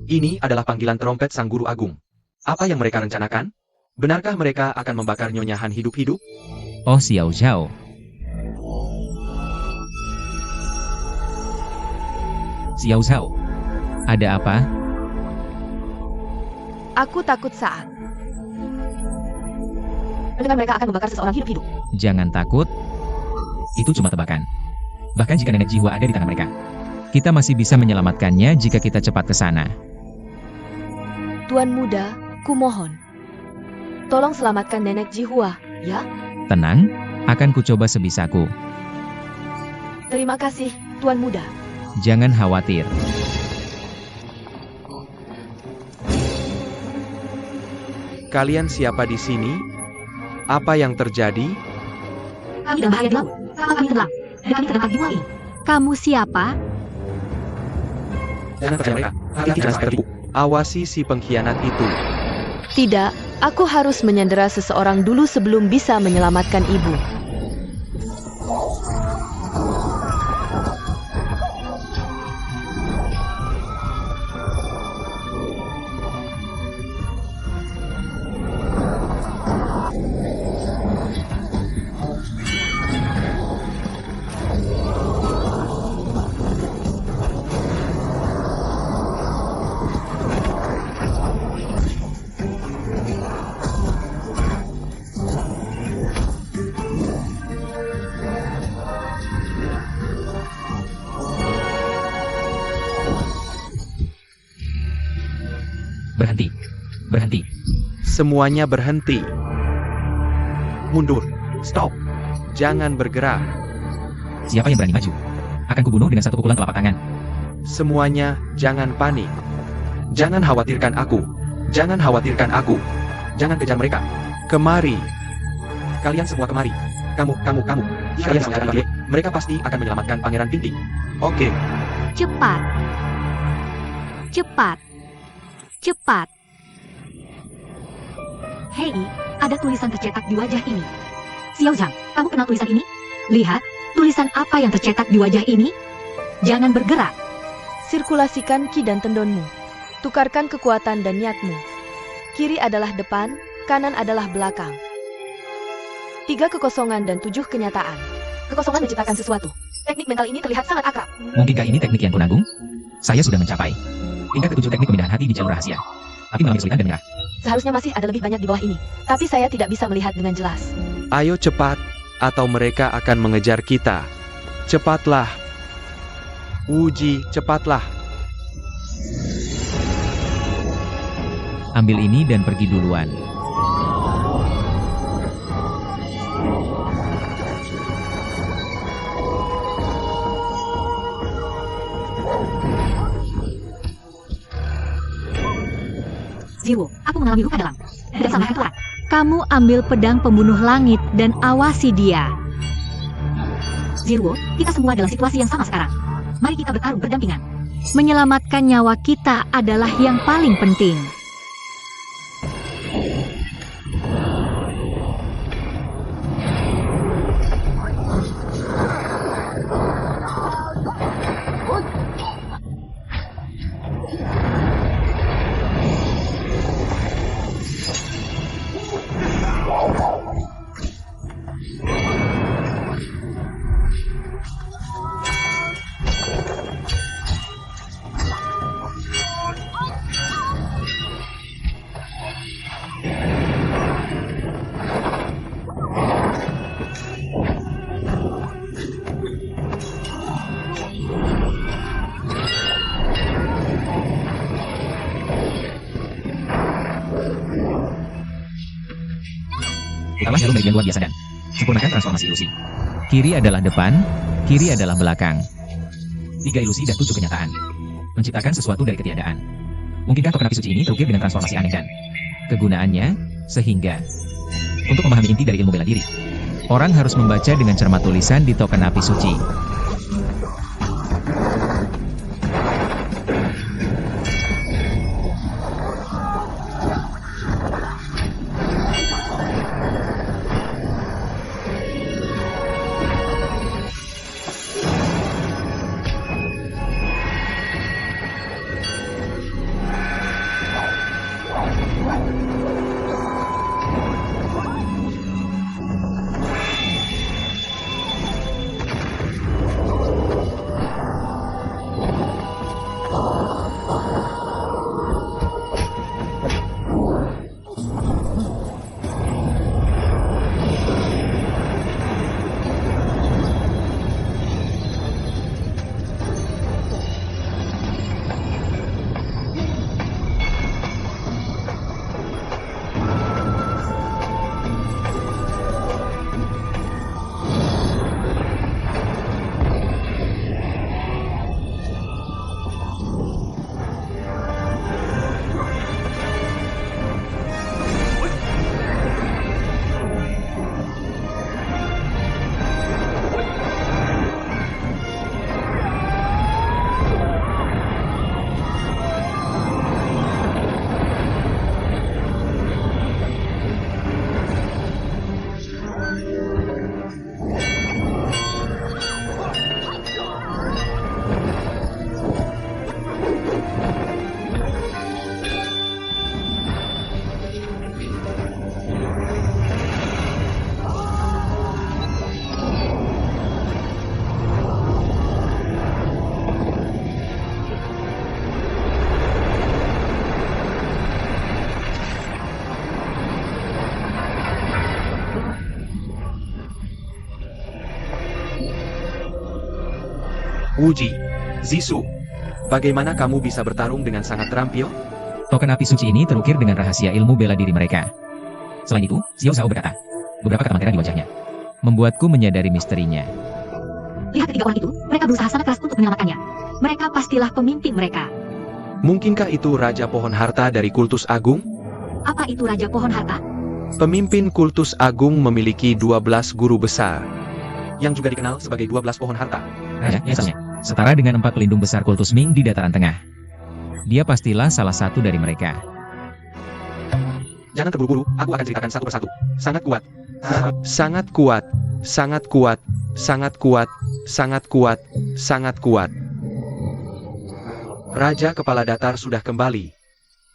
Ini adalah panggilan trompet Sang Guru Agung. Apa yang mereka rencanakan? Benarkah mereka akan membakar Nyonya Han hidup-hidup? Oh Xiao Zhao. Xiao Zhao. Ada apa? Aku takut saat mendengar mereka akan membakar seseorang hidup-hidup. Jangan takut. Itu cuma tebakan. Bahkan jika nenek jiwa ada di tangan mereka, kita masih bisa menyelamatkannya jika kita cepat ke sana. Tuan muda, kumohon. Tolong selamatkan nenek Jihua, ya? Tenang, akan kucoba sebisaku. Terima kasih, Tuan muda. Jangan khawatir. Kalian siapa di sini? Apa yang terjadi? Kami dalam bahaya di laut. Kapal kami tenggelam. Dan kami terdapat di gua ini. Kamu siapa? Jangan percaya mereka. Hati-hati jangan sampai tertipu. Awasi si pengkhianat itu. Tidak, aku harus menyandera seseorang dulu sebelum bisa menyelamatkan ibu. Berhenti. Berhenti. Semuanya berhenti. Mundur. Stop. Jangan bergerak. Siapa yang berani maju? Akan kubunuh dengan satu pukulan telapak tangan. Semuanya jangan panik. Jangan khawatirkan aku. Jangan khawatirkan aku. Jangan kejar mereka. Kemari. Kalian semua kemari. Kamu. Kalian semua jangan. Mereka pasti akan menyelamatkan Pangeran Pinti. Oke. Cepat. Cepat. Cepat. Hei, ada tulisan tercetak di wajah ini. Xiao Zhang, kamu kenal tulisan ini? Lihat, tulisan apa yang tercetak di wajah ini? Jangan bergerak. Sirkulasikan ki dan tendonmu. Tukarkan kekuatan dan niatmu. Kiri adalah depan, kanan adalah belakang. 3 kekosongan dan 7 kenyataan. Kekosongan menciptakan sesuatu. Teknik mental ini terlihat sangat akrab. Mungkinkah ini teknik yang kunanggung? Saya sudah mencapai tingkat ke-7 teknik pemindahan hati di jalur rahasia. Tapi mengalami kesulitan dan menyerah. Seharusnya masih ada lebih banyak di bawah ini. Tapi saya tidak bisa melihat dengan jelas. Ayo cepat, atau mereka akan mengejar kita. Cepatlah. Uji, cepatlah. Ambil ini dan pergi duluan. Zero, aku mengalami luka dalam. Dan sama Tuhan. Kamu ambil pedang pembunuh langit dan awasi dia. Zero, kita semua dalam situasi yang sama sekarang. Mari kita bertarung berdampingan. Menyelamatkan nyawa kita adalah yang paling penting. Utama jarum bagian luar biasa dan sempurnakan transformasi ilusi. Kiri adalah depan, kiri adalah belakang. 3 ilusi dan 7 kenyataan. Menciptakan sesuatu dari ketiadaan. Mungkinkah token api suci ini terukir dengan transformasi aneh dan kegunaannya, sehingga untuk memahami inti dari ilmu bela diri, orang harus membaca dengan cermat tulisan di token api suci. Wuji, Zisu, bagaimana kamu bisa bertarung dengan sangat terampil? Token api suci ini terukir dengan rahasia ilmu bela diri mereka. Selain itu, Xiao Zhao berkata, beberapa kekhawatiran di wajahnya membuatku menyadari misterinya. Lihat ketiga orang itu, mereka berusaha sangat keras untuk menyelamatkannya. Mereka pastilah pemimpin mereka. Mungkinkah itu Raja Pohon Harta dari Kultus Agung? Apa itu Raja Pohon Harta? Pemimpin Kultus Agung memiliki 12 guru besar, yang juga dikenal sebagai 12 Pohon Harta. Raja, misalnya, setara dengan 4 pelindung besar kultus Ming di dataran tengah. Dia pastilah salah satu dari mereka. Jangan terburu-buru, aku akan ceritakan satu persatu. Sangat kuat. Sangat kuat. Sangat kuat. Sangat kuat. Sangat kuat. Sangat kuat. Raja Kepala Datar sudah kembali.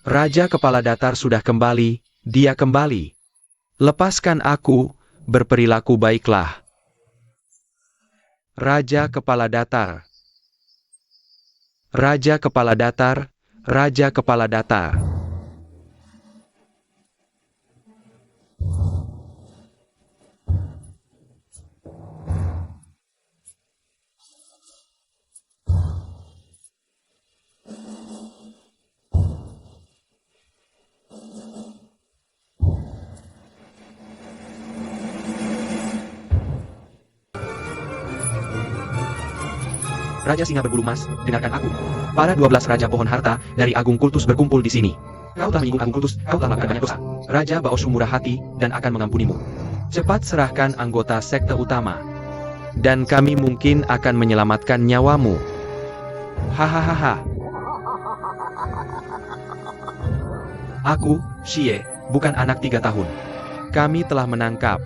Raja Kepala Datar sudah kembali. Dia kembali. Lepaskan aku, berperilaku baiklah. Raja Kepala Datar. Raja Kepala Datar. Raja Kepala Datar. Raja Singa Berbulu Emas, dengarkan aku. Para 12 Raja Pohon Harta dari Agung Kultus berkumpul di sini. Kau telah menyinggung Agung Kultus, kau telah melakukan banyak dosa. Raja Baoshu murah hati dan akan mengampunimu. Cepat serahkan anggota sekte utama. Dan kami mungkin akan menyelamatkan nyawamu. Hahaha. Aku, Xie, bukan anak 3 tahun. Kami telah menangkap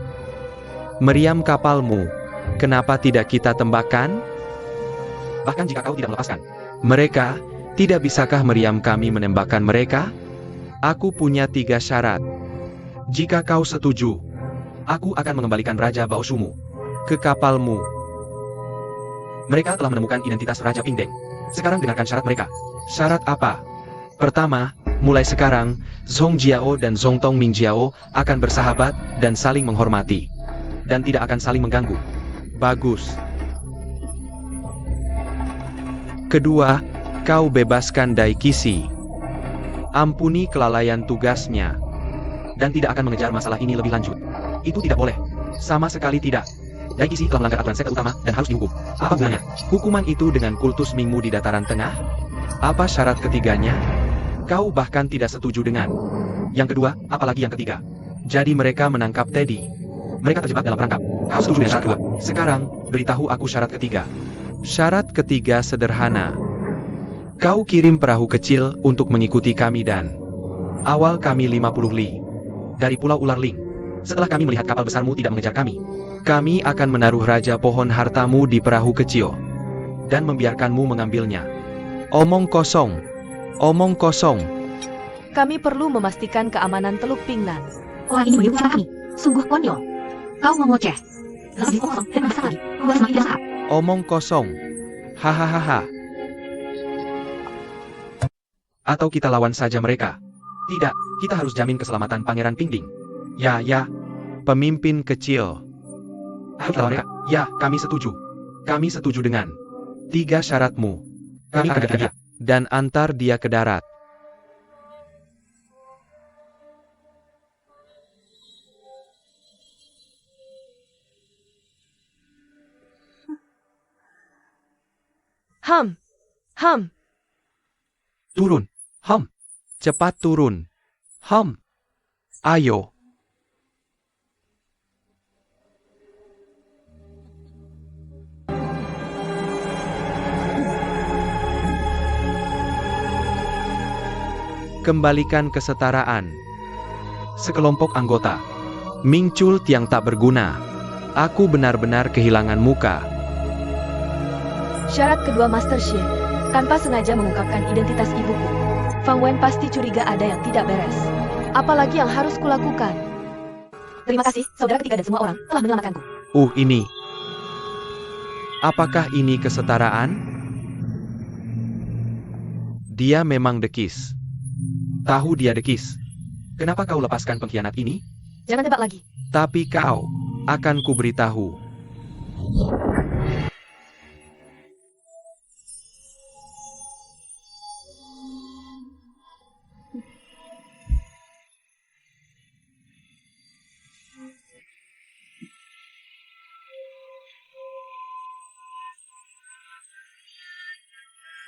meriam kapalmu. Kenapa tidak kita tembakkan? Bahkan jika kau tidak melepaskan mereka, tidak bisakah meriam kami menembakkan mereka? Aku punya 3 syarat. Jika kau setuju, aku akan mengembalikan Raja Baoshumu ke kapalmu. Mereka telah menemukan identitas Raja Pingdeng. Sekarang dengarkan syarat mereka. Syarat apa? Pertama, mulai sekarang, Zhong Jiao dan Zhong Tong Ming Jiao akan bersahabat dan saling menghormati. Dan tidak akan saling mengganggu. Bagus. Kedua, kau bebaskan Daikisi. Ampuni kelalaian tugasnya. Dan tidak akan mengejar masalah ini lebih lanjut. Itu tidak boleh. Sama sekali tidak. Daikisi telah melanggar aturan sekte utama dan harus dihukum. Apa gunanya? Hukuman itu dengan kultus Mingmu di dataran tengah? Apa syarat ketiganya? Kau bahkan tidak setuju dengan. Yang kedua, apalagi yang ketiga. Jadi mereka menangkap Teddy. Mereka terjebak dalam perangkap. Kau setuju dengan syarat kedua? Sekarang, beritahu aku syarat ketiga. Syarat ketiga sederhana. Kau kirim perahu kecil untuk mengikuti kami dan awal kami 50 li dari Pulau Ular Ling. Setelah kami melihat kapal besarmu tidak mengejar kami, kami akan menaruh Raja Pohon Hartamu di perahu kecil dan membiarkanmu mengambilnya. Omong kosong. Omong kosong. Kami perlu memastikan keamanan Teluk Pingnan. Orang ini menipu cara kami. Sungguh konyol. Kau ngoceh. Lalu kosong dan merasa lagi. Gua semakin tidak sehat. Omong kosong. Hahaha. Atau kita lawan saja mereka. Tidak, kita harus jamin keselamatan Pangeran Pingding. Ya, pemimpin kecil. Ayo kita lawan mereka. Ya, kami setuju. Kami setuju dengan 3 syaratmu. Kami akan dia dan antar dia ke darat. Ham. Turun. Cepat turun. Ayo. Kembalikan kesetaraan. Sekelompok anggota. Mingcul tiang tak berguna. Aku benar-benar kehilangan muka. Syarat kedua Master Xie. Tanpa sengaja mengungkapkan identitas ibuku. Fang Wen pasti curiga ada yang tidak beres. Apalagi yang harus kulakukan. Terima kasih, saudara ketiga dan semua orang telah menyelamatkanku. Ini. Apakah ini kesetaraan? Dia memang dekis. Tahu dia dekis. Kenapa kau lepaskan pengkhianat ini? Jangan tebak lagi. Tapi kau akan kuberitahu.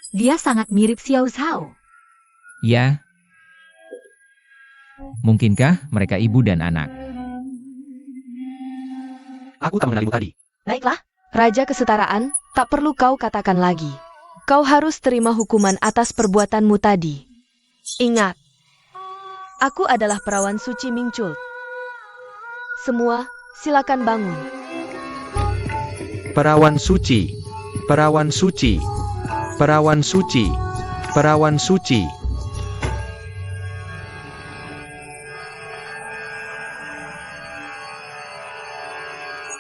Dia sangat mirip Xiao Zhao. Ya. Mungkinkah mereka ibu dan anak? Aku tak mengenalimu tadi. Baiklah, Raja Kesetaraan, tak perlu kau katakan lagi. Kau harus terima hukuman atas perbuatanmu tadi. Ingat, aku adalah perawan suci Mingchul. Semua, silakan bangun. Perawan suci. Perawan suci. Perawan suci. Perawan suci.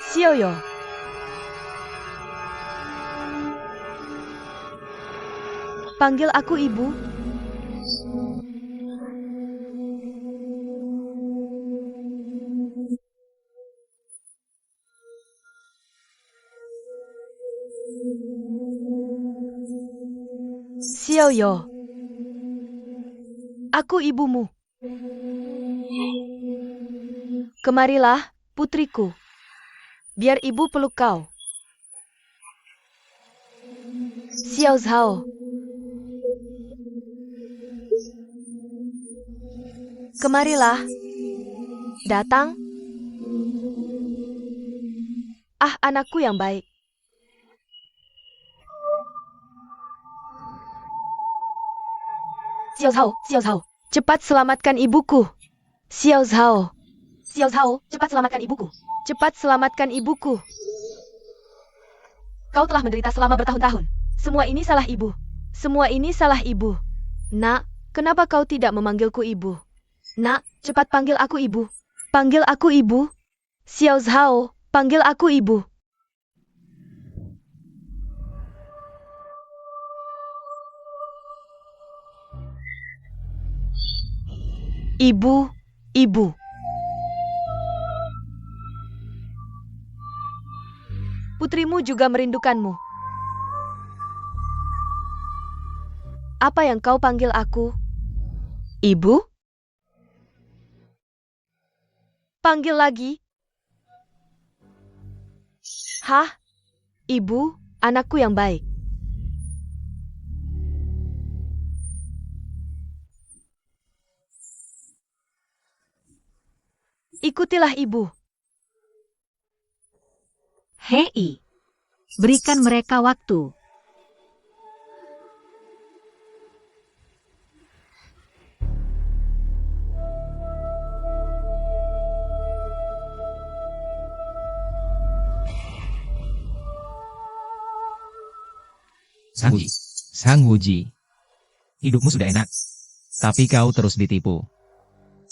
Xiaoyo. Panggil aku ibu. Xiaoyo. Aku ibumu. Kemarilah, putriku. Biar ibu peluk kau. Xiao Zhao. Kemarilah. Datang. Ah, anakku yang baik. Xiao Zhao, Xiao Zhao, cepat selamatkan ibuku. Xiao Zhao. Xiao Zhao, cepat selamatkan ibuku. Cepat selamatkan ibuku. Kau telah menderita selama bertahun-tahun. Semua ini salah ibu. Semua ini salah ibu. Nak, kenapa kau tidak memanggilku ibu? Nak, cepat panggil aku ibu. Panggil aku ibu. Xiao Zhao, panggil aku ibu. Ibu, ibu. Putrimu juga merindukanmu. Apa yang kau panggil aku? Ibu? Panggil lagi. Hah? Ibu, anakku yang baik. Ikutilah ibu. Hei, berikan mereka waktu. Sang Wuji. Hidupmu sudah enak. Tapi kau terus ditipu.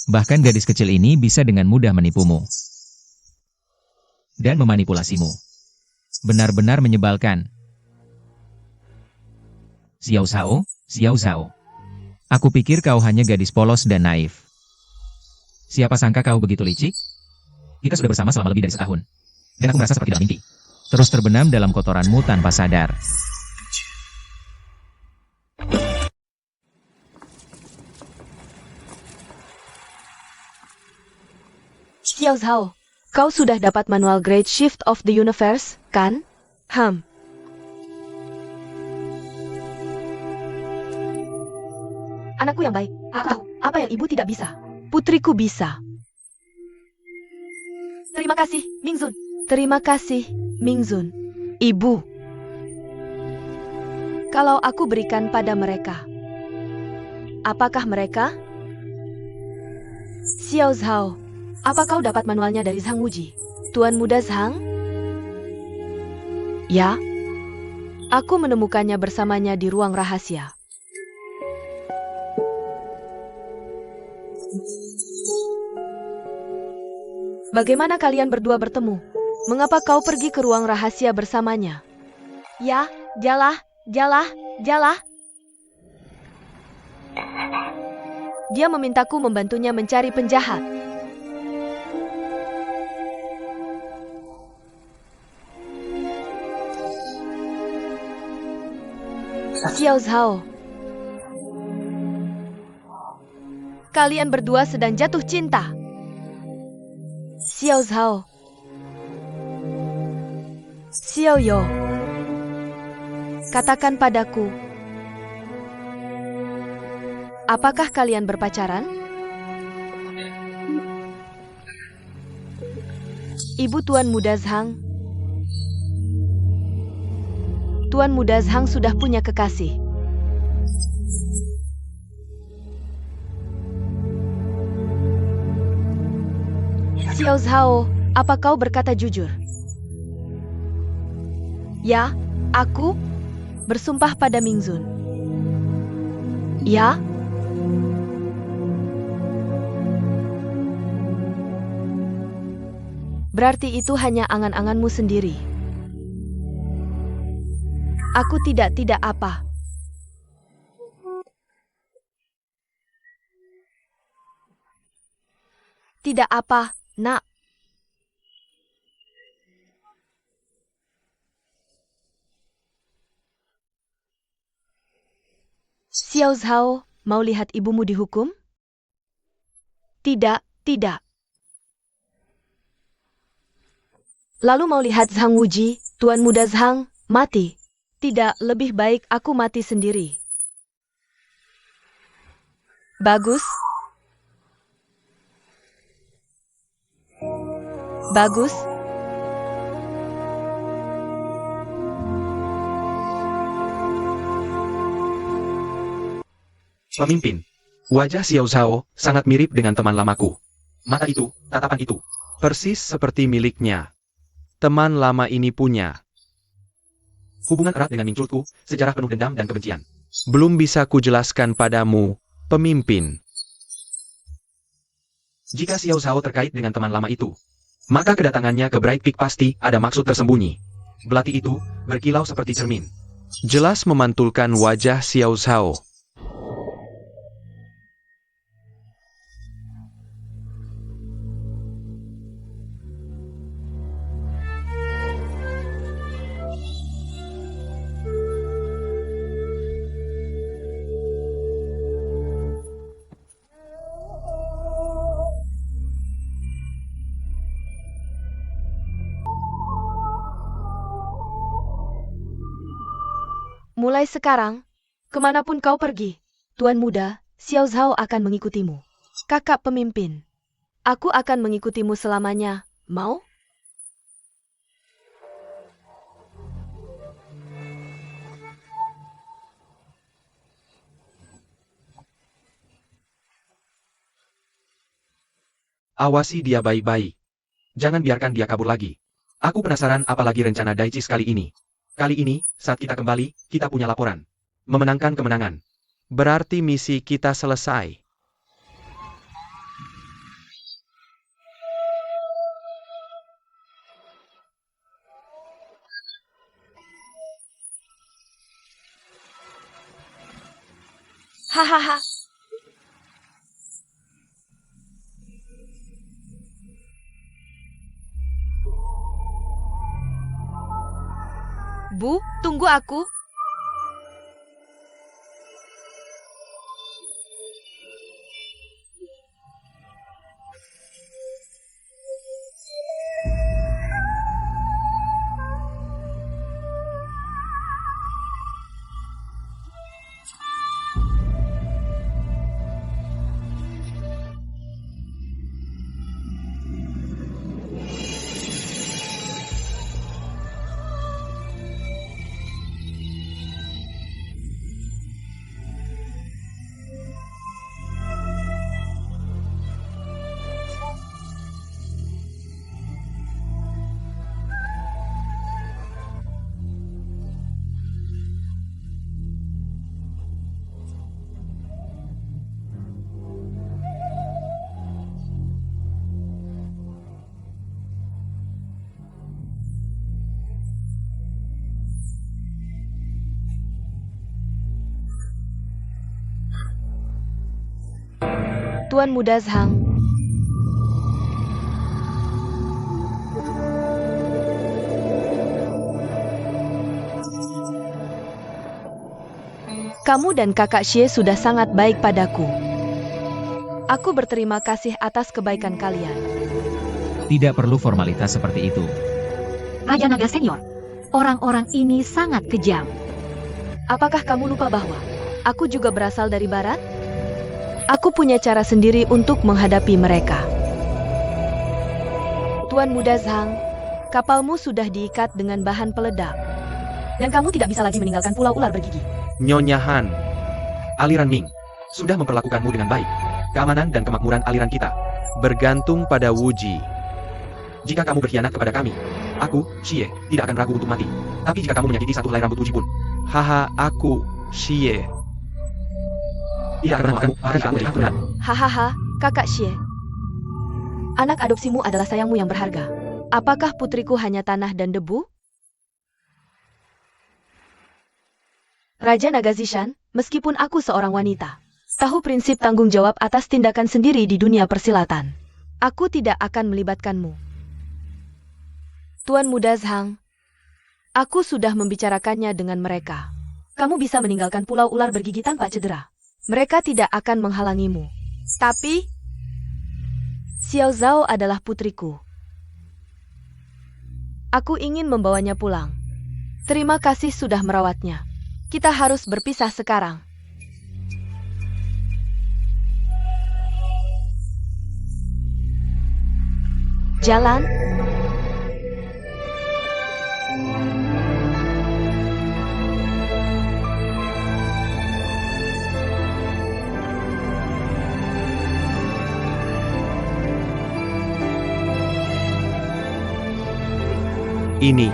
Bahkan gadis kecil ini bisa dengan mudah menipumu. Dan memanipulasimu. Benar-benar menyebalkan. Xiao Zhao, Xiao Zhao. Aku pikir kau hanya gadis polos dan naif. Siapa sangka kau begitu licik? Kita sudah bersama selama lebih dari setahun. Dan aku merasa seperti dalam mimpi. Terus terbenam dalam kotoranmu tanpa sadar. Xiao Zhao, kau sudah dapat manual Great Shift of the Universe, kan? Anakku yang baik, aku tahu apa yang ibu tidak bisa. Putriku bisa. Terima kasih, Mingzun. Terima kasih, Mingzun. Ibu. Kalau aku berikan pada mereka, apakah mereka? Xiao Zhao, apa kau dapat manualnya dari Zhang Wuji? Tuan Muda Zhang? Ya. Aku menemukannya bersamanya di ruang rahasia. Bagaimana kalian berdua bertemu? Mengapa kau pergi ke ruang rahasia bersamanya? Ya, jalah. Dia memintaku membantunya mencari penjahat. Xiao Zhao. Kalian berdua sedang jatuh cinta. Xiao Zhao. Xiao Yo. Katakan padaku, Apakah kalian berpacaran? Ibu Tuan Muda Zhang. Tuan Muda Zhang sudah punya kekasih. Xiao Zhao, apa kau berkata jujur? Ya, aku bersumpah pada Mingzun. Ya? Berarti itu hanya angan-anganmu sendiri. Aku tidak apa. Tidak apa, nak. Xiao Zhao, mau lihat ibumu dihukum? Tidak. Lalu mau lihat Zhang Wuji, Tuan Muda Zhang, mati? Tidak, lebih baik aku mati sendiri. Bagus. Bagus. Pemimpin. Wajah Xiao Zhao sangat mirip dengan teman lamaku. Mata itu, tatapan itu, persis seperti miliknya. Teman lama ini punya hubungan erat dengan Mingcultku, sejarah penuh dendam dan kebencian. Belum bisa kujelaskan padamu, pemimpin. Jika Xiao Zhao terkait dengan teman lama itu, maka kedatangannya ke Bright Peak pasti ada maksud tersembunyi. Belati itu berkilau seperti cermin. Jelas memantulkan wajah Xiao Zhao. Mulai sekarang, kemanapun kau pergi, Tuan Muda, Xiao Zhao akan mengikutimu. Kakak pemimpin, aku akan mengikutimu selamanya, mau? Awasi dia baik-baik. Jangan biarkan dia kabur lagi. Aku penasaran apalagi rencana Daichi kali ini. Kali ini, saat kita kembali, kita punya laporan. Memenangkan kemenangan. Berarti misi kita selesai. Hahaha. Bu, tunggu aku. Tuan Muda Zhang. Kamu dan kakak Xie sudah sangat baik padaku. Aku berterima kasih atas kebaikan kalian. Tidak perlu formalitas seperti itu. Raja Naga Senior, orang-orang ini sangat kejam. Apakah kamu lupa bahwa aku juga berasal dari barat? Aku punya cara sendiri untuk menghadapi mereka. Tuan Muda Zhang, kapalmu sudah diikat dengan bahan peledak. Dan kamu tidak bisa lagi meninggalkan pulau ular bergigi. Nyonya Han, aliran Ming sudah memperlakukanmu dengan baik. Keamanan dan kemakmuran aliran kita bergantung pada Wuji. Jika kamu berkhianat kepada kami, aku, Xie, tidak akan ragu untuk mati. Tapi jika kamu menyakiti satu helai rambut Wuji pun, haha, aku, Xie, tidak akan memaafkanmu, bahkan jika aku menjadi keturunan. Hahaha, kakak Xie. Anak adopsimu adalah sayangmu yang berharga. Apakah putriku hanya tanah dan debu? Raja Naga Zishan, meskipun aku seorang wanita, tahu prinsip tanggung jawab atas tindakan sendiri di dunia persilatan. Aku tidak akan melibatkanmu. Tuan Muda Zhang, aku sudah membicarakannya dengan mereka. Kamu bisa meninggalkan pulau ular bergigi tanpa cedera. Mereka tidak akan menghalangimu. Tapi, Xiao Zhao adalah putriku. Aku ingin membawanya pulang. Terima kasih sudah merawatnya. Kita harus berpisah sekarang. Jalan. Ini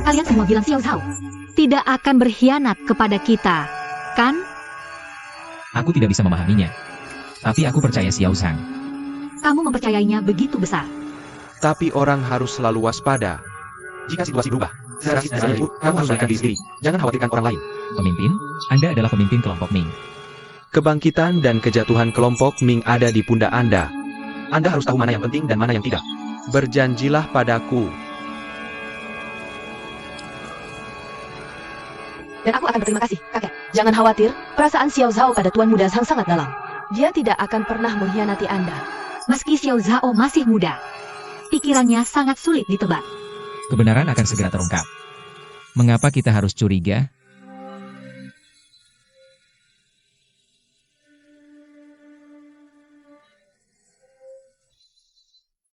Kalian semua bilang Xiao Zhao tidak akan berkhianat kepada kita, kan? Aku tidak bisa memahaminya. Tapi aku percaya Xiao Zhang. Kamu mempercayainya begitu besar. tapi orang harus selalu waspada. Jika situasi berubah, secara itu, kamu harus berikan diri sendiri. Jangan khawatirkan orang lain. Pemimpin, Anda adalah pemimpin kelompok Ming. Kebangkitan dan kejatuhan kelompok Ming ada di pundak Anda. Anda harus tahu mana yang penting dan mana yang tidak. Berjanjilah padaku. Dan aku akan berterima kasih, kakek. Jangan khawatir, perasaan Xiao Zhao pada Tuan Muda Zhang sangat dalam. Dia tidak akan pernah mengkhianati Anda. Meski Xiao Zhao masih muda, pikirannya sangat sulit ditebak. Kebenaran akan segera terungkap. Mengapa kita harus curiga?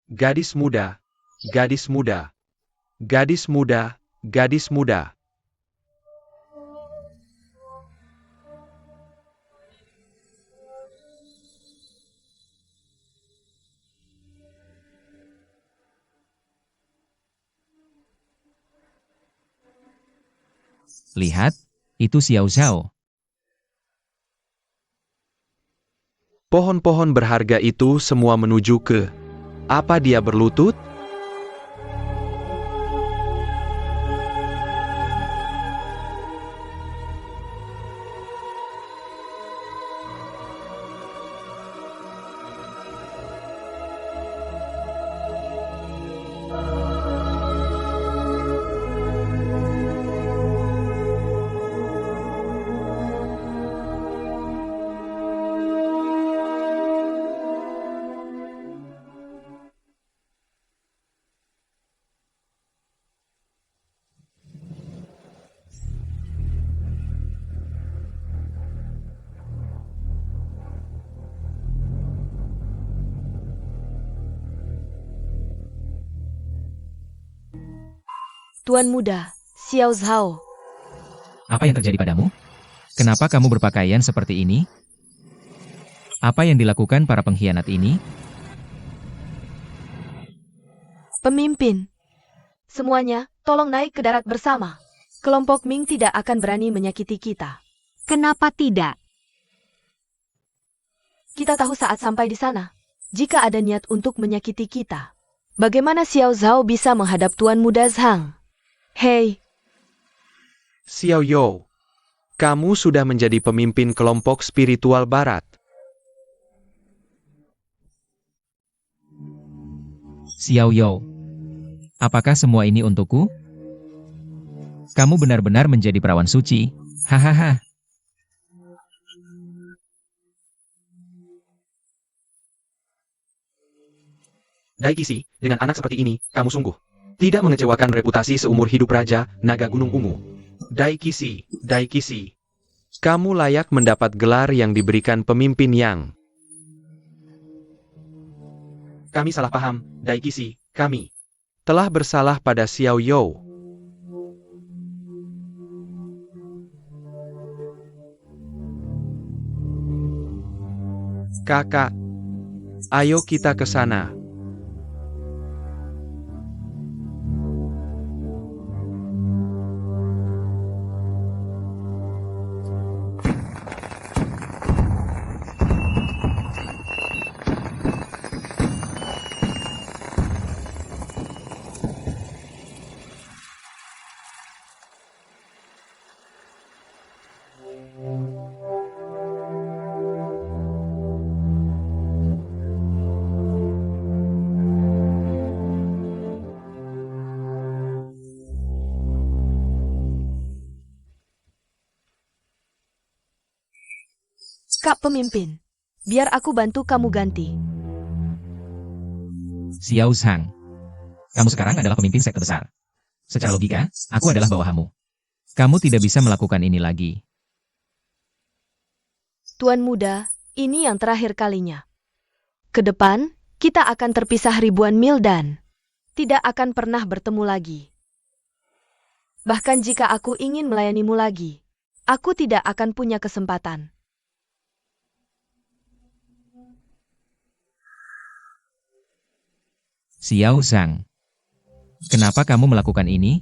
Gadis muda, gadis muda, gadis muda, gadis muda. Lihat, itu Xiao Zhao. Pohon-pohon berharga itu semua menuju ke... Apa dia berlutut? Tuan Muda, Xiao Zhao. Apa yang terjadi padamu? Kenapa kamu berpakaian seperti ini? Apa yang dilakukan para pengkhianat ini? Pemimpin. Semuanya, tolong naik ke darat bersama. Kelompok Ming tidak akan berani menyakiti kita. Kenapa tidak? Kita tahu saat sampai di sana. Jika ada niat untuk menyakiti kita, bagaimana Xiao Zhao bisa menghadap Tuan Muda Zhang? Hei, Xiao Yo, kamu sudah menjadi pemimpin kelompok spiritual barat. Xiao Yo, apakah semua ini untukku? Kamu benar-benar menjadi perawan suci. Hahaha. Daikisi, dengan anak seperti ini, kamu sungguh tidak mengecewakan reputasi seumur hidup Raja Naga Gunung Ungu. Daikisi, kamu layak mendapat gelar yang diberikan pemimpin yang... Kami salah paham, Daikisi, kami telah bersalah pada Xiao Yo. Kakak, ayo kita ke sana. Kak Pemimpin, biar aku bantu kamu ganti. Xiao Zhang, kamu sekarang adalah pemimpin sekte besar. Secara logika, aku adalah bawahanmu. Kamu tidak bisa melakukan ini lagi. Tuan Muda, ini yang terakhir kalinya. Ke depan, kita akan terpisah ribuan mil dan tidak akan pernah bertemu lagi. Bahkan jika aku ingin melayanimu lagi, aku tidak akan punya kesempatan. Xiao Zhang, kenapa kamu melakukan ini?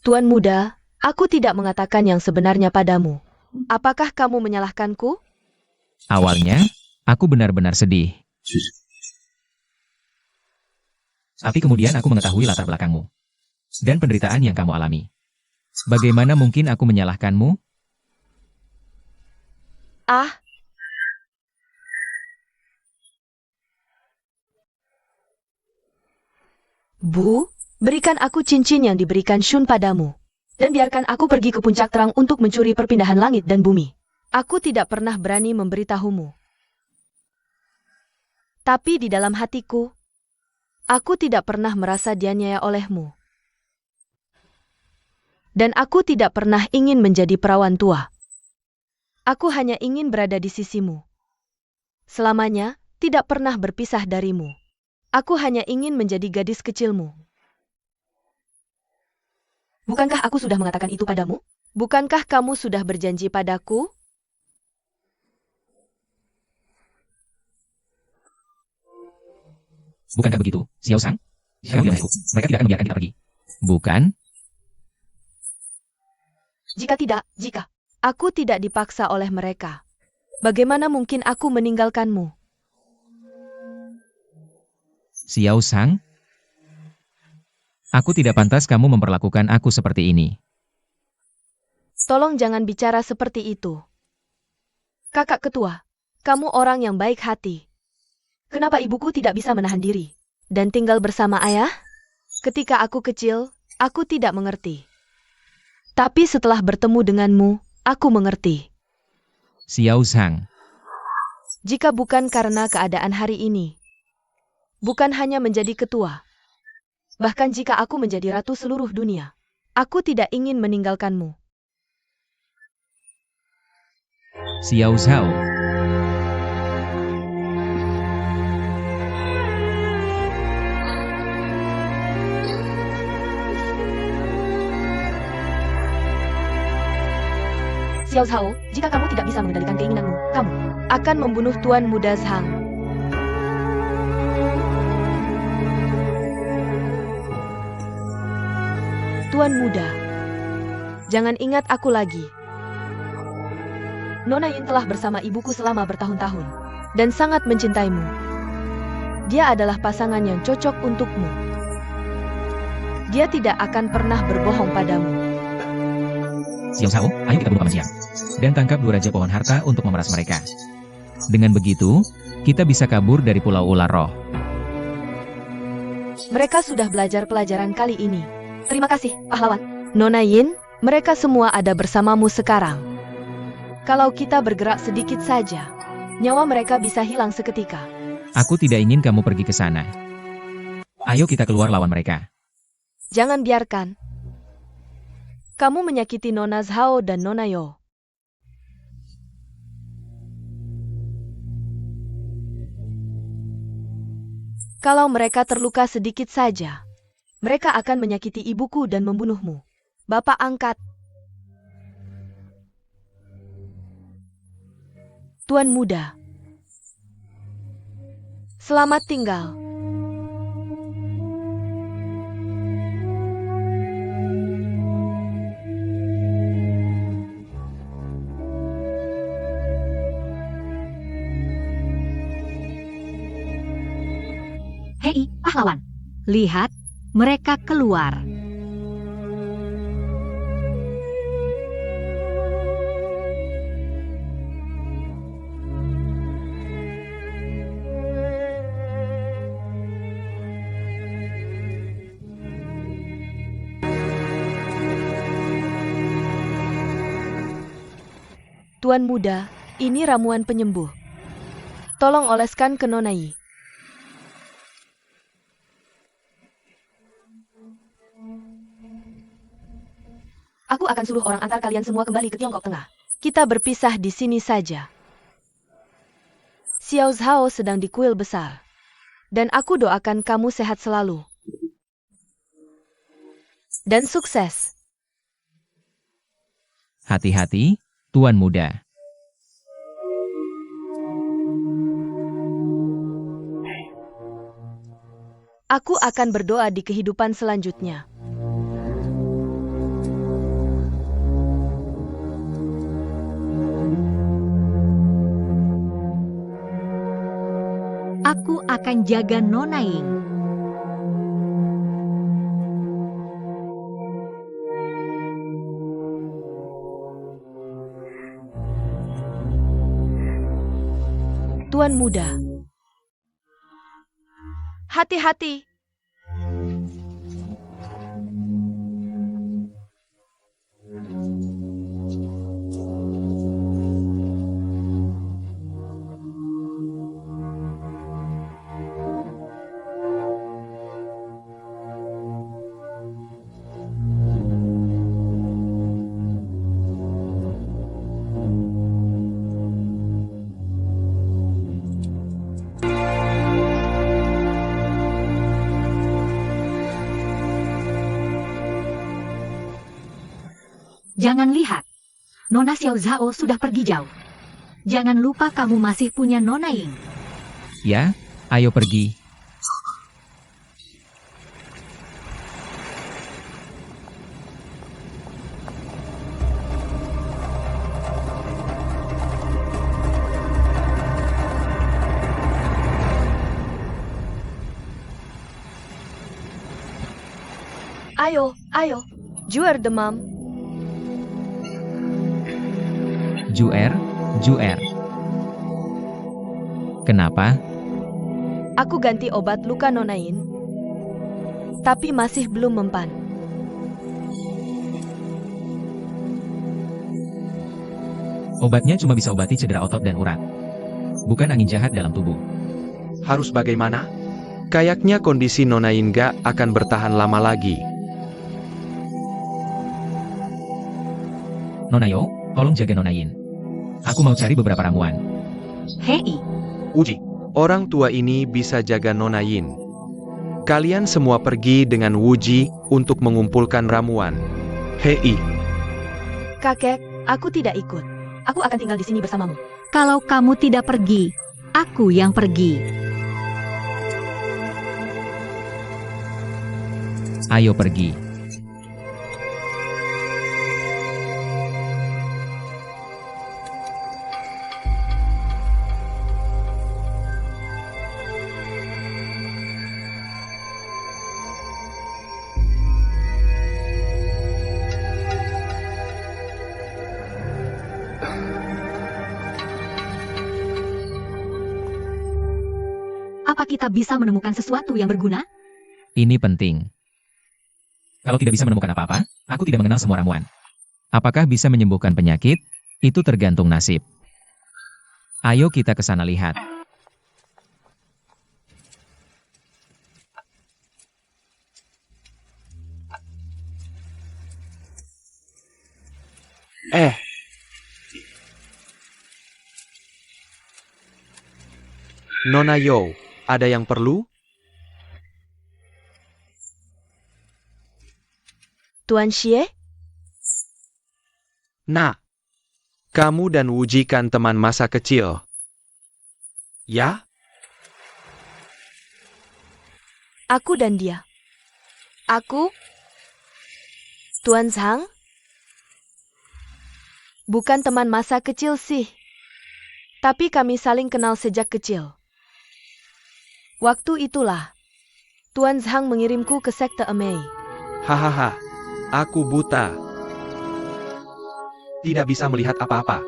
Tuan Muda, aku tidak mengatakan yang sebenarnya padamu. Apakah kamu menyalahkanku? Awalnya, aku benar-benar sedih. Tapi kemudian aku mengetahui latar belakangmu dan penderitaan yang kamu alami. Bagaimana mungkin aku menyalahkanmu? Ah, Bu, berikan aku cincin yang diberikan Shun padamu. Dan biarkan aku pergi ke puncak terang untuk mencuri perpindahan langit dan bumi. Aku tidak pernah berani memberitahumu. Tapi di dalam hatiku, aku tidak pernah merasa dianiaya olehmu. Dan aku tidak pernah ingin menjadi perawan tua. Aku hanya ingin berada di sisimu. Selamanya, tidak pernah berpisah darimu. Aku hanya ingin menjadi gadis kecilmu. Bukankah aku sudah mengatakan itu padamu? Bukankah kamu sudah berjanji padaku? Bukankah begitu, Xiao Zhang? Kamu tidak ikut. Mereka tidak akan membiarkan kita pergi. Bukan? Jika aku tidak dipaksa oleh mereka, bagaimana mungkin aku meninggalkanmu? Xiao Zhang? Aku tidak pantas kamu memperlakukan aku seperti ini. Tolong jangan bicara seperti itu. Kakak ketua, kamu orang yang baik hati. Kenapa ibuku tidak bisa menahan diri dan tinggal bersama ayah? Ketika aku kecil, aku tidak mengerti. Tapi setelah bertemu denganmu, aku mengerti. Xiao Zhang, Jika bukan karena keadaan hari ini, Bukan hanya menjadi ketua. Bahkan jika aku menjadi ratu seluruh dunia, aku tidak ingin meninggalkanmu. Xiao Zhao. Xiao Zhao, jika kamu tidak bisa mengendalikan keinginanmu, kamu Akan membunuh Tuan Muda Zhang. Tuan Muda, jangan ingat aku lagi. Nona Yin telah bersama ibuku selama bertahun-tahun dan sangat mencintaimu. Dia adalah pasangan yang cocok untukmu. Dia tidak akan pernah berbohong padamu. Xiao Zhao, ayo kita bunuh Paman Jiang. Dan tangkap 2 Raja Pohon Harta untuk memeras mereka. Dengan begitu, kita bisa kabur dari Pulau Ular Roh. Mereka sudah belajar pelajaran kali ini. terima kasih, pahlawan. Nona Yin, mereka semua ada bersamamu sekarang. Kalau kita bergerak sedikit saja, nyawa mereka bisa hilang seketika. Aku tidak ingin kamu pergi ke sana. Ayo kita keluar lawan mereka. Jangan biarkan. Kamu menyakiti Nona Zhao dan Nona Yo. Kalau mereka terluka sedikit saja, mereka akan menyakiti ibuku dan membunuhmu. Bapak angkat. Tuan Muda. Selamat tinggal. Hei, pahlawan. Lihat, mereka keluar. Tuan Muda, ini ramuan penyembuh. Tolong oleskan ke Nona Yi. Aku akan suruh orang antar kalian semua kembali ke Tiongkok Tengah. Kita berpisah di sini saja. Xiao Zhao sedang di kuil besar. Dan aku doakan kamu sehat selalu. Dan sukses. Hati-hati, Tuan Muda. Aku akan berdoa di kehidupan selanjutnya. Aku akan jaga Nona Ying. Tuan Muda. Hati-hati. Jangan lihat. Nona Xiao Zhao sudah pergi jauh. Jangan lupa kamu masih punya Nona Ying. Ya, ayo pergi. Ayo, ayo. Juer demam. Juer. Kenapa? Aku ganti obat luka Nona Yin. Tapi masih belum mempan. Obatnya cuma bisa obati cedera otot dan urat. Bukan angin jahat dalam tubuh. Harus bagaimana? Kayaknya kondisi Nona Yin gak akan bertahan lama lagi. Nona Yo, tolong jaga Nona Yin. Aku mau cari beberapa ramuan. Hei, Uji, orang tua ini bisa jaga Nona Yin. Kalian semua pergi dengan Wuji untuk mengumpulkan ramuan. Hei, Kakek, aku tidak ikut. Aku akan tinggal di sini bersamamu. kalau kamu tidak pergi, aku yang pergi. Ayo pergi. Apa kita bisa menemukan sesuatu yang berguna? Ini penting. Kalau tidak bisa menemukan apa-apa, aku tidak mengenal semua ramuan. Apakah bisa menyembuhkan penyakit? Itu tergantung nasib. Ayo kita ke sana lihat. Nona Yo, ada yang perlu? Tuan Xie, Nah, kamu dan Wuji kan teman masa kecil. Ya? aku dan dia. Aku? Tuan Zhang? Bukan teman masa kecil sih. Tapi kami saling kenal sejak kecil. Waktu itulah, Tuan Zhang mengirimku ke sekte Emei. Hahaha, aku buta. Tidak bisa melihat apa-apa.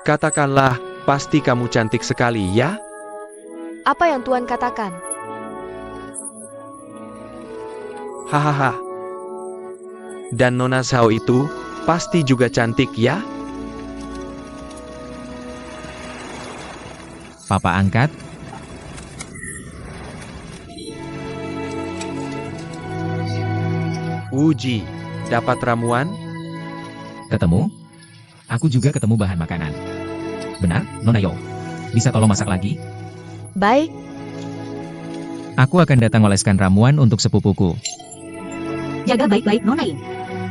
Katakanlah, pasti kamu cantik sekali, ya? Apa yang Tuan katakan? Hahaha. Dan Nona Zhao itu, pasti juga cantik, ya? Papa angkat. Wuji, dapat ramuan? Ketemu? Aku juga ketemu bahan makanan. Benar, Nona Yo? Bisa tolong masak lagi? Baik, Aku akan datang oleskan ramuan untuk sepupuku. Jaga baik-baik Nona Yin.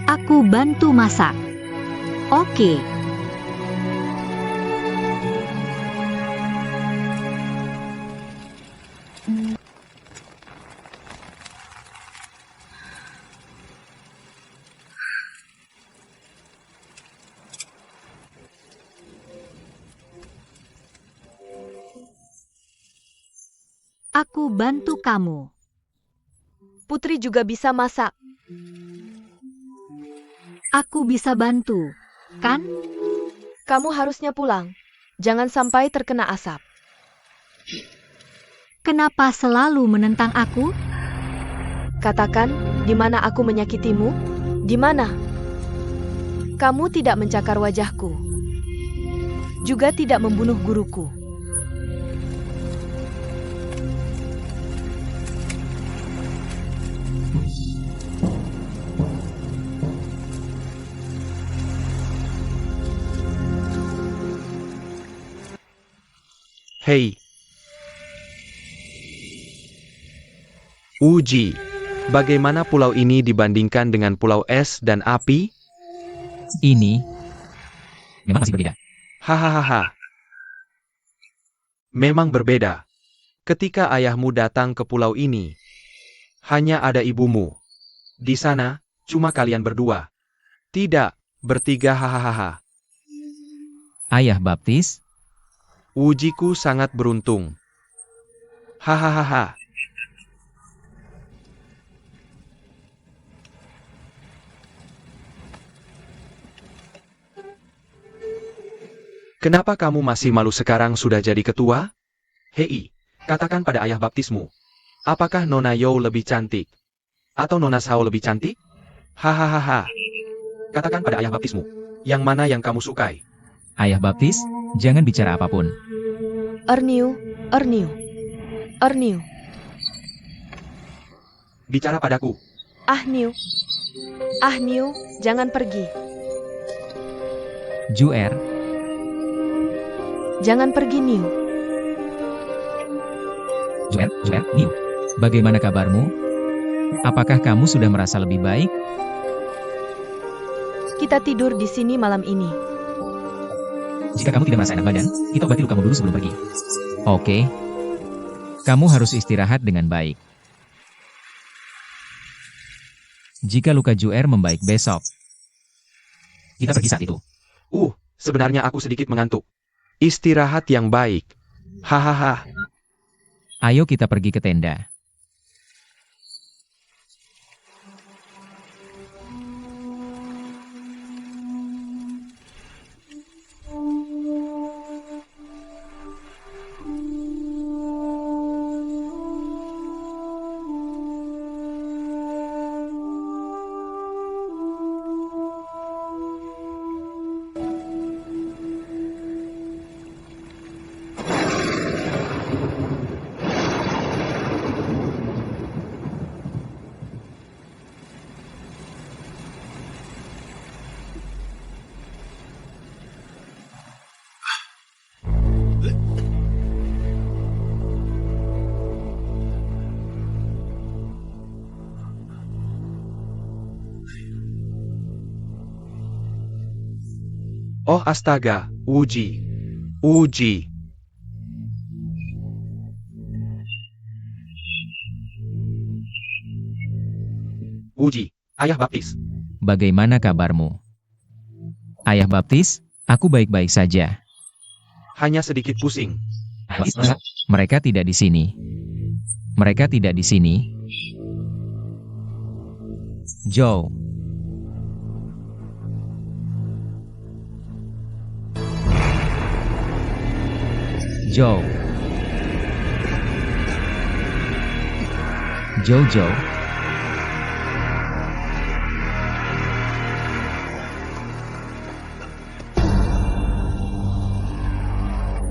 Aku bantu masak. Oke. Aku bantu kamu. Putri juga bisa masak. Aku bisa bantu, kan? Kamu harusnya pulang. Jangan sampai terkena asap. Kenapa selalu menentang aku? Katakan, di mana aku menyakitimu? Di mana? Kamu tidak mencakar wajahku. Juga tidak membunuh guruku. Hei. Wuji, bagaimana pulau ini dibandingkan dengan pulau es dan api? Ini memang masih berbeda. Hahaha. Memang berbeda. Ketika ayahmu datang ke pulau ini, hanya ada ibumu. Di sana, cuma kalian berdua. Tidak, bertiga hahaha. Ayah baptis, Wujiku sangat beruntung. Hahaha. Kenapa kamu masih malu sekarang sudah jadi ketua? Hei, katakan pada ayah baptismu. Apakah Nona Yo lebih cantik? Atau Nona Zhao lebih cantik? Hahaha. Katakan pada ayah baptismu. Yang mana yang kamu sukai? ayah baptis, jangan bicara apapun. Erniu, Erniu, Erniu. bicara padaku. Ah Niu. Ah Niu, jangan pergi. Juer, Jangan pergi Niu. Juer, Niu. Bagaimana kabarmu? Apakah kamu sudah merasa lebih baik? Kita tidur di sini malam ini. Jika kamu tidak merasa enak badan, kita obati lukamu dulu sebelum pergi. Oke. Kamu harus istirahat dengan baik. Jika luka Juer membaik besok, kita pergi saat itu. Sebenarnya aku sedikit mengantuk. Istirahat yang baik. Hahaha. Ayo kita pergi ke tenda. Oh astaga, Uji. Uji. Uji, ayah baptis. Bagaimana kabarmu? Ayah baptis, aku baik-baik saja. Hanya sedikit pusing. Mereka tidak di sini. Mereka tidak di sini. Joe. Joe. Jojo.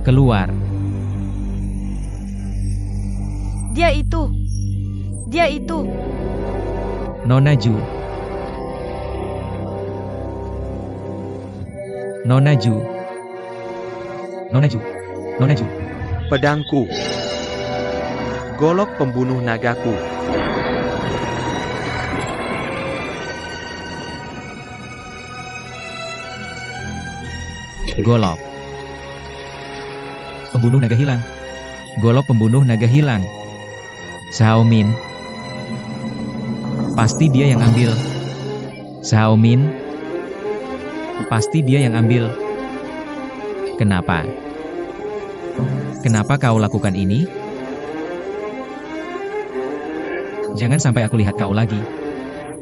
Keluar. Dia itu. Dia itu. Nona Ju. Nona Ju. Nona Ju. Nona Ju. Pedangku. Golok pembunuh nagaku. Golok. Pembunuh naga hilang. Golok pembunuh naga hilang. Xiaomin. Pasti dia yang ambil. Xiaomin. Pasti dia yang ambil. Kenapa? Kenapa kau lakukan ini? Jangan sampai aku lihat kau lagi.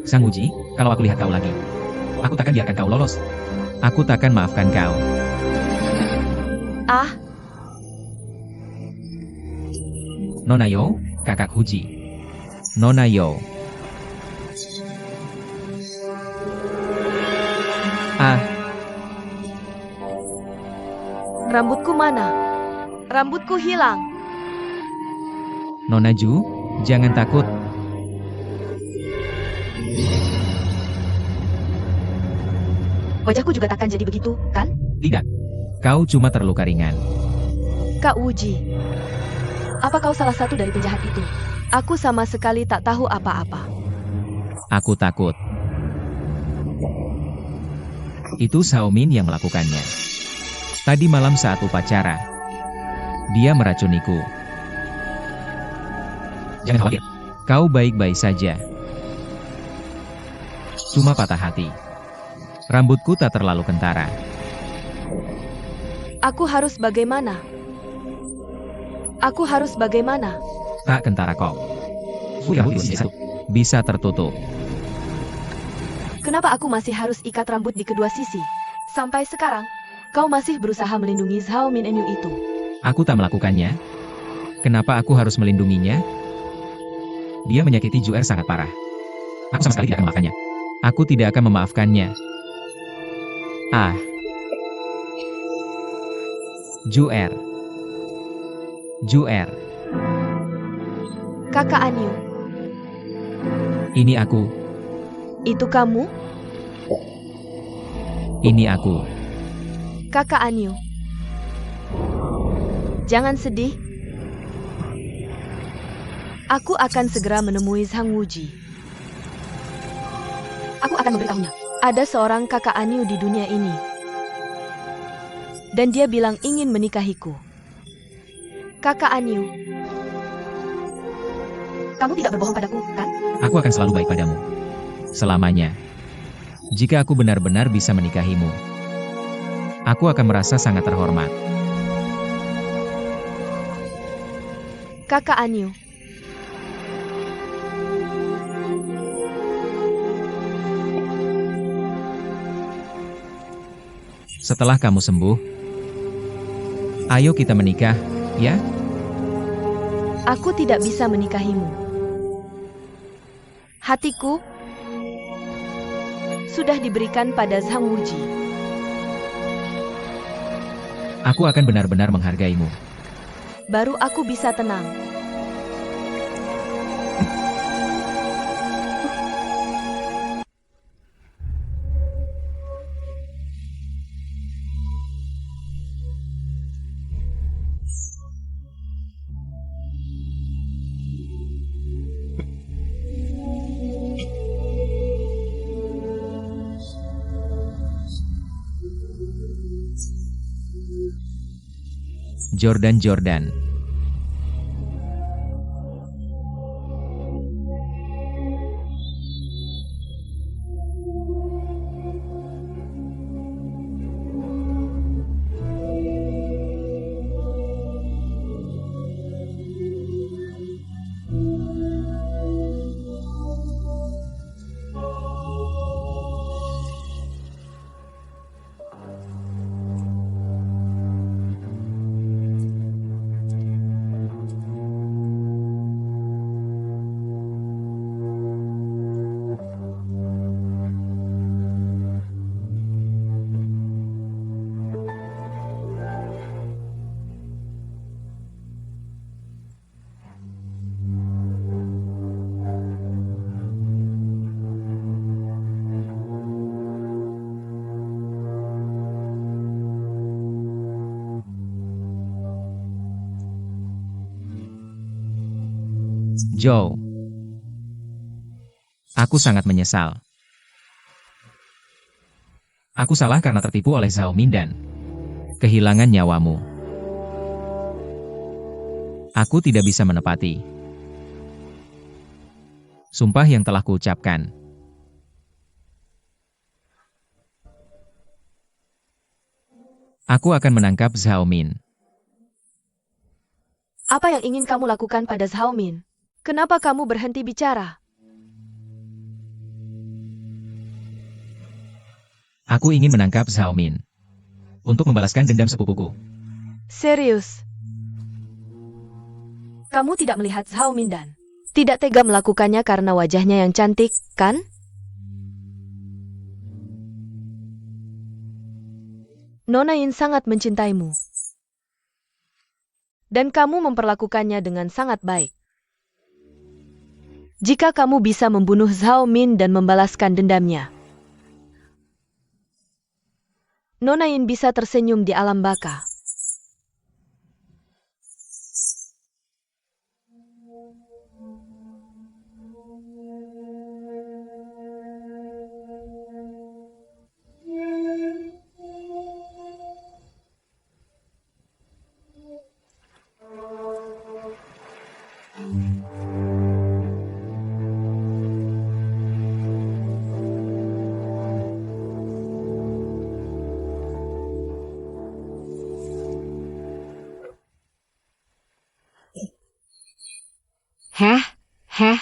Sang Uji, kalau aku lihat kau lagi, aku takkan biarkan kau lolos. Aku takkan maafkan kau. Ah, Nona Yo, kakak Huji. Nona Yo. Ah, rambutku mana? Rambutku hilang. Nona Ju, jangan takut. Wajahku juga takkan jadi begitu, kan? Tidak. Kau cuma terluka ringan. Kak Uji, apa kau salah satu dari penjahat itu? Aku sama sekali tak tahu apa-apa. Aku takut. Itu Xiaomin yang melakukannya. Tadi malam saat upacara, dia meracuniku. Jangan khawatir. Kau baik-baik saja. Cuma patah hati. Rambutku tak terlalu kentara. Aku harus bagaimana? Aku harus bagaimana? Tak kentara kok. Bisa tertutup. Kenapa aku masih harus ikat rambut di kedua sisi? Sampai sekarang, kau masih berusaha melindungi Zhao Min Enyu itu. Aku tak melakukannya. Kenapa aku harus melindunginya? Dia menyakiti Juer sangat parah. Aku sama sekali tidak akan memaafkannya. Aku tidak akan memaafkannya. Ah. Juer. Juer. Kakak Anyu, Ini aku. Itu kamu? Ini aku. Kakak Anyu. Jangan sedih. Aku akan segera menemui Zhang Wuji. Aku akan memberitahunya. Ada seorang kakak Anyu di dunia ini. Dan dia bilang ingin menikahiku. Kakak Anyu, Kamu tidak berbohong padaku, kan? Aku akan selalu baik padamu. Selamanya. Jika aku benar-benar bisa menikahimu, aku akan merasa sangat terhormat. kakak Anyu. Setelah kamu sembuh, ayo kita menikah, ya? Aku tidak bisa menikahimu. Hatiku sudah diberikan pada Zhang Wuji. Aku akan benar-benar menghargaimu. Baru aku bisa tenang. Jordan. Joe. Aku sangat menyesal. Aku salah karena tertipu oleh Zhao Min dan kehilangan nyawamu. Aku tidak bisa menepati sumpah yang telah kuucapkan. Aku akan menangkap Zhao Min. Apa yang ingin kamu lakukan pada Zhao Min? Kenapa kamu berhenti bicara? Aku ingin menangkap Zhao Min untuk membalaskan dendam sepupuku. Serius? Kamu tidak melihat Zhao Min dan tidak tega melakukannya karena wajahnya yang cantik, kan? Nona Yin sangat mencintaimu. Dan kamu memperlakukannya dengan sangat baik. Jika kamu bisa membunuh Zhao Min dan membalaskan dendamnya, Nona Yin bisa tersenyum di alam baka. Heh? Hah?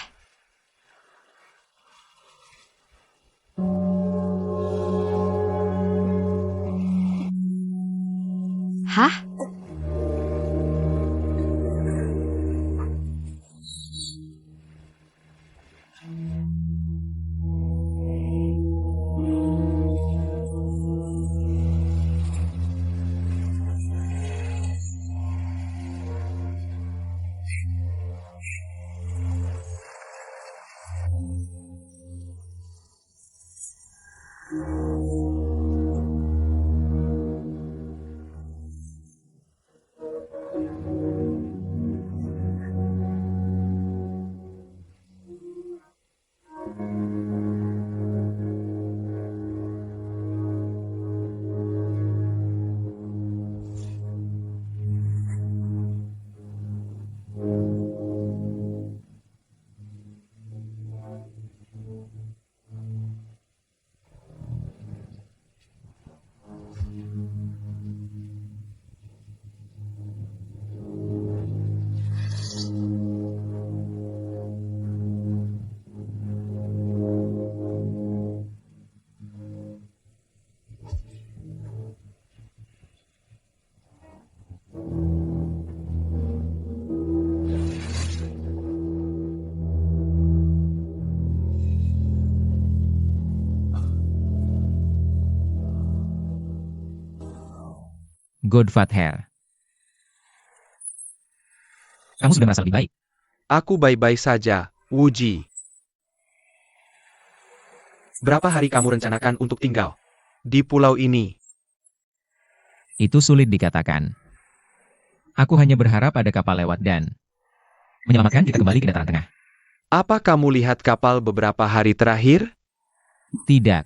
Godfather. Kamu sudah merasa lebih baik? Aku baik-baik saja, Wuji. Berapa hari kamu rencanakan untuk tinggal di pulau ini? Itu sulit dikatakan. Aku hanya berharap ada kapal lewat dan menyelamatkan kita kembali ke dataran tengah. Apa kamu lihat kapal beberapa hari terakhir? Tidak.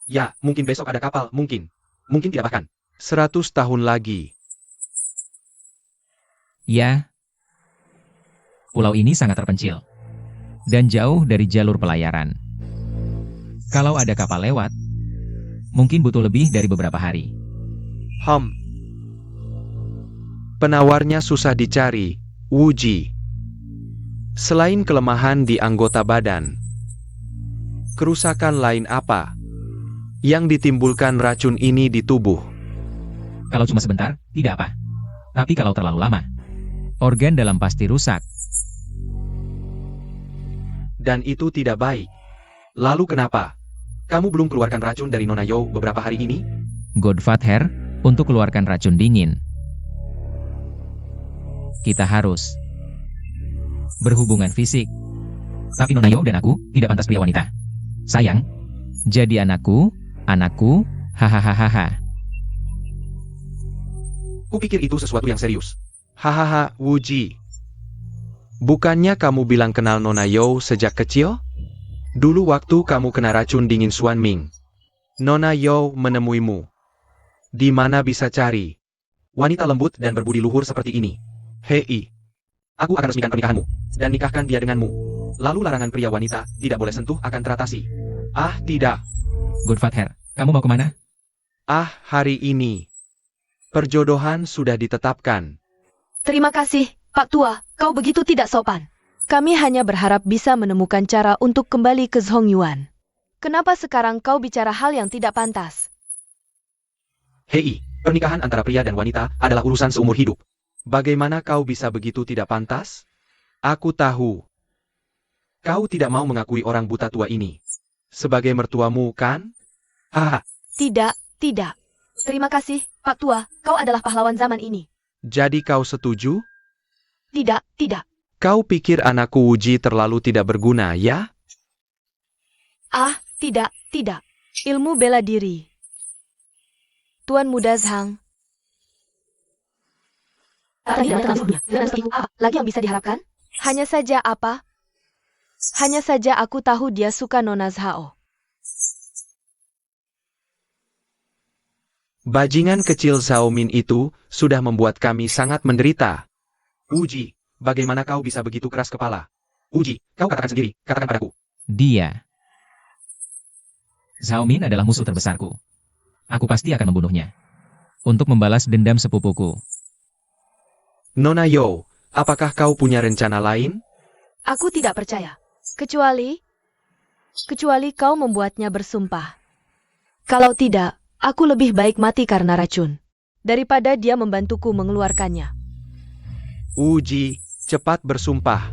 Ya, mungkin besok ada kapal, mungkin. Mungkin tidak bahkan. 100 tahun lagi. Ya. Pulau ini sangat terpencil. Dan jauh dari jalur pelayaran. Kalau ada kapal lewat, mungkin butuh lebih dari beberapa hari. Penawarnya susah dicari, Wuji. Selain kelemahan di anggota badan, kerusakan lain apa yang ditimbulkan racun ini di tubuh? Kalau cuma sebentar, tidak apa. Tapi kalau terlalu lama, organ dalam pasti rusak. Dan itu tidak baik. Lalu kenapa kamu belum keluarkan racun dari Nona Yo beberapa hari ini? Godfather, untuk keluarkan racun dingin, kita harus berhubungan fisik. Tapi Nona Yo dan aku tidak pantas pria wanita. Sayang, jadi anakku, hahaha. Kupikir itu sesuatu yang serius. Hahaha, Wuji. Bukannya kamu bilang kenal Nona Yo sejak kecil? Dulu waktu kamu kena racun dingin Xuan Ming, Nona Yo menemuimu. Di mana bisa cari wanita lembut dan berbudi luhur seperti ini? Hei, aku akan resmikan pernikahanmu dan nikahkan dia denganmu. Lalu larangan pria wanita tidak boleh sentuh akan teratasi. Ah, tidak. Godfather, kamu mau kemana? Ah, hari ini perjodohan sudah ditetapkan. Terima kasih, Pak Tua, kau begitu tidak sopan. Kami hanya berharap bisa menemukan cara untuk kembali ke Zhongyuan. Kenapa sekarang kau bicara hal yang tidak pantas? Hei, pernikahan antara pria dan wanita adalah urusan seumur hidup. Bagaimana kau bisa begitu tidak pantas? Aku tahu. Kau tidak mau mengakui orang buta tua ini sebagai mertuamu, kan? Haha. Tidak. Terima kasih, Pak Tua, kau adalah pahlawan zaman ini. Jadi kau setuju? Tidak. Kau pikir anakku Wuji terlalu tidak berguna, ya? Ah, tidak. Ilmu bela diri. Tuan Muda Zhang. Lagi yang bisa diharapkan? Hanya saja aku tahu dia suka Nona Zhao. Bajingan kecil Zhao Min itu sudah membuat kami sangat menderita. Wuji, bagaimana kau bisa begitu keras kepala? Wuji, kau katakan sendiri, katakan padaku. Dia. Zhao Min adalah musuh terbesarku. Aku pasti akan membunuhnya. Untuk membalas dendam sepupuku. Nona Yo, apakah kau punya rencana lain? Aku tidak percaya. Kecuali kau membuatnya bersumpah. Kalau tidak, aku lebih baik mati karena racun, daripada dia membantuku mengeluarkannya. Wuji, cepat bersumpah.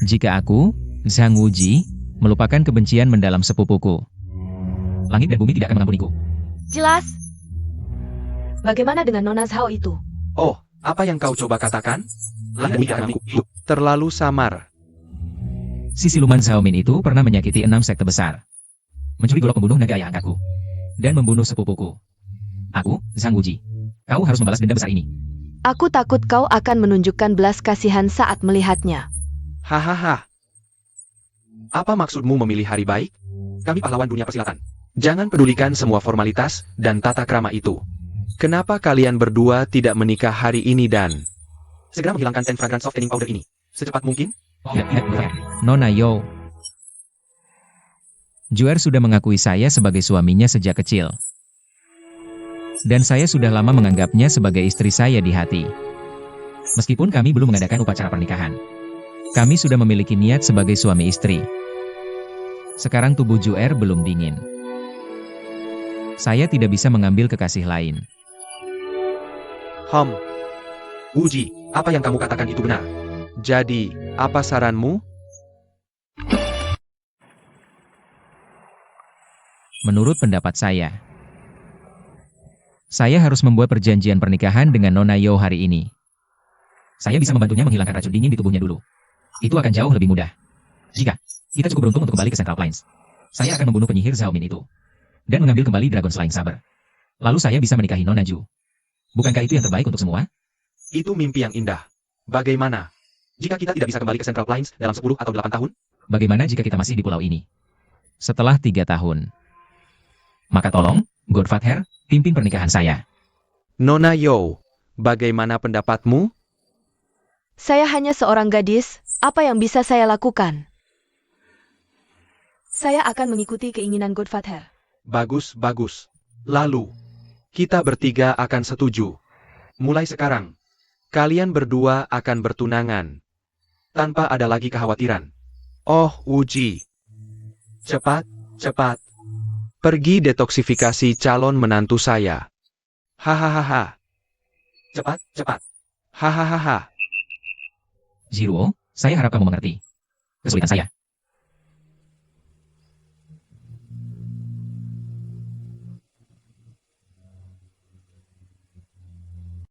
Jika aku, Zhang Wuji, melupakan kebencian mendalam sepupuku, langit dan bumi tidak akan mengampuniku. Jelas. Bagaimana dengan Nona Zhao itu? Oh, apa yang kau coba katakan? Terlalu samar. Si siluman Xiaomin itu pernah menyakiti 6 sekte besar. Mencuri golok pembunuh naga ayah angkatku. Dan membunuh sepupuku. Aku, Zhang Wuji. Kau harus membalas dendam besar ini. Aku takut kau akan menunjukkan belas kasihan saat melihatnya. Hahaha. Apa maksudmu memilih hari baik? Kami pahlawan dunia persilatan. Jangan pedulikan semua formalitas dan tata krama itu. Kenapa kalian berdua tidak menikah hari ini dan segera menghilangkan 10 fragrance soft tanning powder ini? Secepat mungkin? Nona Yo. Juer sudah mengakui saya sebagai suaminya sejak kecil. Dan saya sudah lama menganggapnya sebagai istri saya di hati. Meskipun kami belum mengadakan upacara pernikahan. Kami sudah memiliki niat sebagai suami istri. Sekarang tubuh Juer belum dingin. Saya tidak bisa mengambil kekasih lain. Wuji, apa yang kamu katakan itu benar. Jadi, apa saranmu? Menurut pendapat saya harus membuat perjanjian pernikahan dengan Nona Yo hari ini. Saya bisa membantunya menghilangkan racun dingin di tubuhnya dulu. Itu akan jauh lebih mudah. Jika kita cukup beruntung untuk kembali ke Central Plains, saya akan membunuh penyihir Xiaomin itu. Dan mengambil kembali Dragon Flying Saber. Lalu saya bisa menikahi Nona Ju. Bukankah itu yang terbaik untuk semua? Itu mimpi yang indah. Bagaimana jika kita tidak bisa kembali ke Central Plains dalam 10 atau 8 tahun? Bagaimana jika kita masih di pulau ini? Setelah 3 tahun. Maka tolong, Godfather, pimpin pernikahan saya. Nona Yo, bagaimana pendapatmu? Saya hanya seorang gadis, apa yang bisa saya lakukan? Saya akan mengikuti keinginan Godfather. Bagus, bagus. Lalu, kita bertiga akan setuju. Mulai sekarang, kalian berdua akan bertunangan. Tanpa ada lagi kekhawatiran. Oh, Wuji. Cepat, cepat. Pergi detoksifikasi calon menantu saya. Hahaha. Cepat, cepat. Hahaha. Ziruo, saya harap kamu mengerti kesulitan saya.